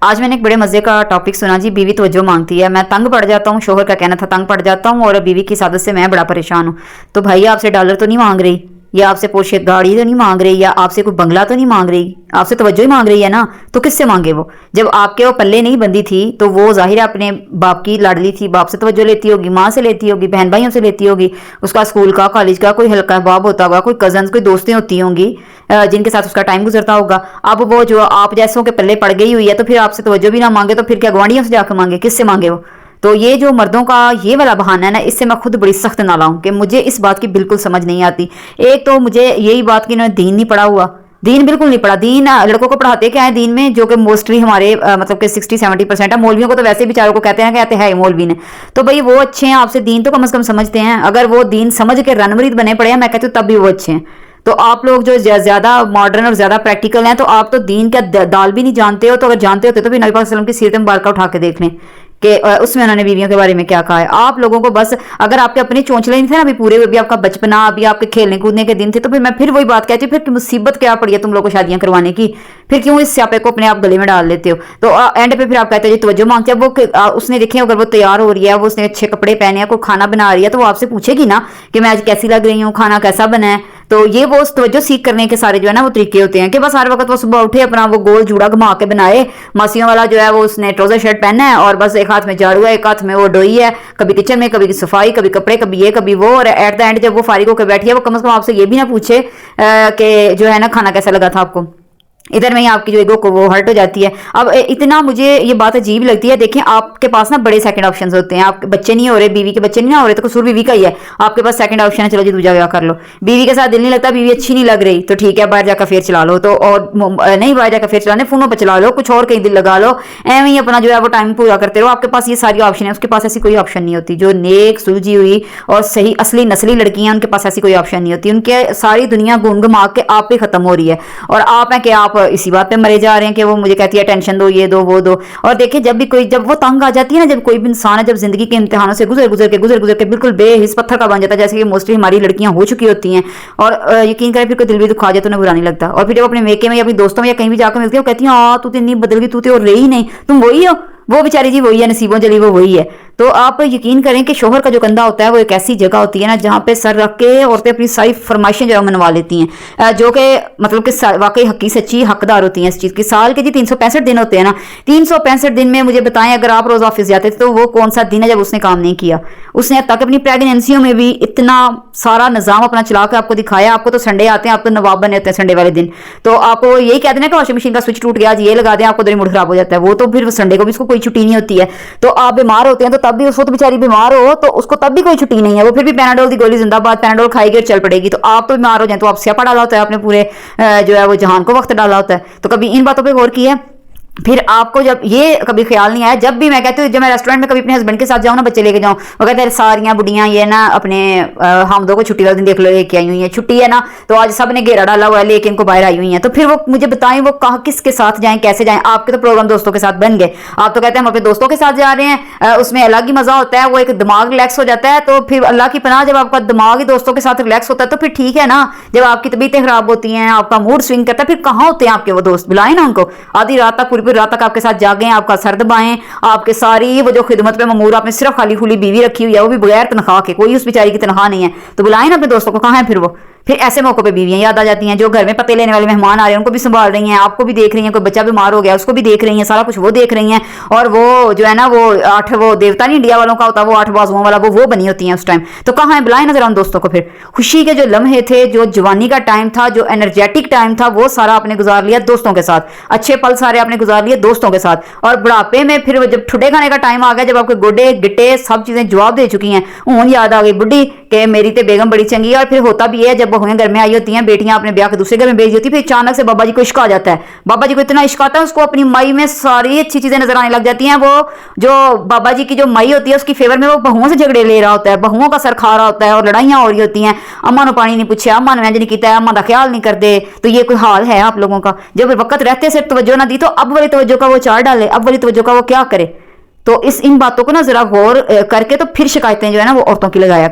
आज मैंने एक बड़े मजे का टॉपिक सुना जी। बीवी तवज्जो मांगती है, मैं तंग पड़ जाता हूँ। शोहर का कहना था तंग पड़ जाता हूँ और बीवी की इस आदत से मैं बड़ा परेशान हूँ। तो भाई आपसे डॉलर तो नहीं मांग रही, या आपसे पोर्शे गाड़ी तो नहीं मांग रही, या आपसे कोई बंगला तो नहीं मांग रही, आपसे तवज्जो ही मांग रही है ना। तो किससे मांगे वो? जब आपके वो पल्ले नहीं बंदी थी तो वो जाहिर है अपने बाप की लाडली थी, बाप से तवज्जो लेती होगी, माँ से लेती होगी, बहन भाइयों से लेती होगी, उसका स्कूल का कॉलेज का कोई हल्का बाब होता होगा, कोई कजन कोई दोस्तें होती होंगी जिनके साथ उसका टाइम गुजरता होगा। अब वो जो आप जैसों के पल्ले पड़ गई हुई है तो फिर आपसे तवज्जो भी ना मांगे तो फिर क्या गुआढ़ियों से जाकर मांगे? किससे मांगे वो? तो ये जो मर्दों का ये वाला बहाना है ना, इससे मैं खुद बड़ी सख्त नाला हूं कि मुझे इस बात की बिल्कुल समझ नहीं आती। एक तो मुझे यही बात कि इन्होंने दीन नहीं पढ़ा हुआ, दीन बिल्कुल नहीं पढ़ा। दीन लड़कों को पढ़ाते क्या है दीन में, जो कि मोस्टली हमारे मतलब कि 60-70% है। मौलवियों को तो वैसे बेचारों को कहते हैं कहते हैं मौलवी ने, तो भाई वो अच्छे हैं, आपसे दीन तो कम से कम समझते हैं। अगर वो दीन समझ के रनमरीद बने पड़े हैं, मैं कहती हूँ तब भी वो अच्छे हैं। तो आप लोग जो ज्यादा मॉडर्न और ज्यादा प्रैक्टिकल हैं, तो आप तो दीन का दाल भी नहीं जानते हो। तो अगर जानते होते तो फिर नबी पाक सल्लल्लाहु अलैहि वसल्लम की सीरत मुबारक उठा के देख लें कि उसमें उन्होंने बीवियों के बारे में क्या कहा है। आप लोगों को बस अगर आपके अपने चोंचले नहीं थे ना अभी पूरे, अभी आपका बचपना, अभी आपके खेलने कूदने के दिन थे, तो फिर मैं फिर वही बात कहती हूँ, फिर मुसीबत क्या पड़ी है तुम लोग को शादियां करवाने की? फिर क्यों इस स्यापे को अपने आप गले में डाल लेते हो? तो एंड पे फिर आप कहते हो जी तवज्जो मांगते हैं। वो उसने देखे अगर वो तैयार हो रही है, वो उसने अच्छे कपड़े पहने हैं, कोई खाना बना रही है, तो वो आपसे पूछेगी ना कि मैं आज कैसी लग रही हूँ, खाना कैसा बना है। तो ये वो तवज्जो सीख करने के सारे जो है ना वो तरीके होते हैं कि बस हर वक्त वो सुबह उठे, अपना वो गोल जूड़ा घुमा के बनाए, मासियों वाला जो है वो उसने ट्राउजर शर्ट पहना है और बस एक हाथ में झाड़ू है, एक हाथ में वो डोई है, कभी किचन में, कभी सफाई, कभी कपड़े, कभी ये कभी वो। और एट द एंड जब वो फारिग होकर बैठी है, वो कम से कम आपसे ये भी ना पूछे कि जो है ना खाना कैसा लगा था आपको। इधर में ही आपकी जो ईगो को वो हर्ट हो जाती है। अब इतना मुझे ये बात अजीब लगती है। देखिए आपके पास ना बड़े सेकंड ऑप्शंस होते हैं। आपके बच्चे नहीं हो रहे, बीवी के बच्चे नहीं ना हो रहे, तो कसूर बीवी का ही है। आपके पास सेकंड ऑप्शन है, चलो जी दूजा ब्याह कर लो। बीवी के साथ दिल नहीं लगता, बीवी अच्छी नहीं लग रही, तो ठीक है बाहर जाकर फिर चला लो। तो और नहीं बाहर जाकर फिर चलाने, फोनों पर चला लो, कुछ और कहीं दिल लगा लो, एवं ही अपना जो है वो टाइम पूरा करते रहो। आपके पास ये सारी ऑप्शन है, उसके पास ऐसी कोई ऑप्शन नहीं होती। जो नेक सुलझी हुई और सही असली नस्ली लड़कियां, उनके पास ऐसी कोई ऑप्शन नहीं होती। उनके सारी दुनिया घूम घुमा के आप पे खत्म हो रही है और आप है कि आप इसी बात पे मरे जा रहे हैं कि वो मुझे कहती है टेंशन दो, ये दो, वो दो। और देखिए जब वो तंग आ जाती है ना, जब कोई भी इंसान है, जब जिंदगी के इम्तिहानों से गुजर गुजर के बिल्कुल बेहिस पत्थर का बन जाता है, जैसे कि मोस्टली हमारी लड़कियां हो चुकी होती हैं, और यकीन करें फिर कोई दिल भी दुखा जाए तो उन्हें बुरा नहीं लगता। और फिर जब अपने मेके में या अपने दोस्तों में या कहीं भी जाकर मिलती है, वो कहती है हाँ तू तो इतनी बदल गई, तू तो और रही नहीं, तुम वही हो। वो बेचारी जी वही है, नसीबों जली वो वही है। तो आप यकीन करें कि शोहर का जो कंधा होता है वो एक ऐसी जगह होती है ना जहाँ पे सर रख के औरतें अपनी सारी फरमाइशें जो मनवा लेती हैं, जो कि मतलब कि वाकई हकी सच्ची हकदार होती हैं इस चीज़ की। साल के जी 365 दिन होते हैं ना, 365 दिन में मुझे बताएं अगर आप रोज ऑफिस जाते थे तो वो कौन सा दिन है जब उसने काम नहीं किया? उसने अब तक अपनी प्रेगनेंसियों में भी इतना सारा निजाम अपना चला के आपको दिखाया। आपको तो संडे आते हैं, आप तो नवाब बने होते हैं संडे वाले दिन। तो आपको यही कह देना कि वॉशिंग मशीन का स्विच टूट गया, आज ये लगा दें, आपको मूड खराब हो जाता है। वो तो फिर संडे को भी उसको कोई छुट्टी नहीं होती है। तो आप बीमार होते हैं तो तब भी उसको तो बेचारी बीमार हो तो उसको तब भी कोई छुट्टी नहीं है, वो फिर भी पैनाडोल की गोली जिंदाबाद, पैनाडोल खाएगी और चल पड़ेगी। तो आप तो बीमार हो जाए तो आप स्यापा डाला होता है आपने, पूरे जो है वो जहान को वक्त डाला होता है। तो कभी इन बातों पर गौर किया? फिर आपको जब ये कभी ख्याल नहीं आया, जब भी मैं कहती हूँ जब मैं रेस्टोरेंट में कभी अपने हस्बैंड के साथ जाऊँ ना, बच्चे लेके जाऊँ, वो कहते हैं सारियां बुढ़ियां ये ना अपने हम दो को छुट्टी वाले दिन देख लो लेके आई हुई है, छुट्टी है ना तो आज सब ने घेरा डाला हुआ है लेके इनको बाहर आई हुई है। तो फिर वो मुझे बताएं वो कहाँ किसके साथ जाएं, कैसे जाएं? आपके तो प्रोग्राम दोस्तों के साथ बन गए, आप तो कहते हैं हम अपने दोस्तों के साथ जा रहे हैं, उसमें अलग ही मजा होता है, वो एक दिमाग रिलैक्स हो जाता है। तो फिर अल्लाह की पनाह जब आपका दिमाग ही दोस्तों के साथ रिलैक्स होता है तो फिर ठीक है ना। जब आपकी तबीयतें खराब होती हैं, आपका मूड स्विंग करता है, फिर कहाँ होते हैं आपके वो दोस्त? बुलाएं ना उनको, आधी रात तक पूरी रात तक आपके साथ जागें, आपका सर दबाएं, आपके सारी वो जो खिदमत पे ममूर आपने सिर्फ खाली खुली बीवी रखी हुई है, वो भी बगैर तनख्वाह के, कोई उस बेचारी की तनख्वाह नहीं है, तो बुलाएं ना अपने दोस्तों को। कहाँ है फिर वो? फिर ऐसे मौकों पे बीवियां याद आ जाती हैं। जो घर में पते लेने वाले मेहमान आ रहे हैं उनको भी संभाल रही हैं, आपको भी देख रही हैं, कोई बच्चा बीमार हो गया उसको भी देख रही हैं, सारा कुछ वो देख रही हैं। और वो जो है ना वो वो देवता नहीं इंडिया वालों का होता, वो 8 बाजुओं वाला वो बनी होती हैं उस टाइम। तो कहाँ है? बुलाए नजर उन दोस्तों को। फिर खुशी के जो लम्हे थे, जो जवानी का टाइम था, जो एनर्जेटिक टाइम था, वो सारा आपने गुजार लिया दोस्तों के साथ। अच्छे पल सारे आपने गुजार लिए दोस्तों के साथ। और बुढ़ापे में फिर जब ठुडे खाने का टाइम आ गया, जब आपके गोडे गिट्टे सब चीजें जवाब दे चुकी हैं, ऊन याद आ गई बुढ़ी कि मेरी तो बेगम बड़ी चंगी है। और फिर होता भी है जब बहुएं घर में आई होती हैं, बेटियां अपने ब्याह के दूसरे घर में भेज देती, फिर अचानक से बाबा जी को इश्क आ जाता है। बाबा जी को इतना इश्क आता है, उसको अपनी माई में सारी अच्छी चीजें नजर आने लग जाती हैं। वो जो बाबा जी की जो माई होती है उसकी फेवर में वो बहुओं से झगड़े ले रहा होता है, बहुओं का सर खा रहा होता है और लड़ाइयां हो रही होती हैं। अम्मा ने पानी नहीं पूछा, अम्मा ने नहीं किया, अम्मा का ख्याल नहीं करते। तो ये कोई हाल है आप लोगों का? जब वक्त रहते से तवज्जो ना दी तो अब वाली तवज्जो का वो चार डाले, अब वाली तवज्जो का वो क्या करे? तो इन बातों को ना जरा गौर करके तो फिर शिकायतें जो है ना वो औरतों की लगाया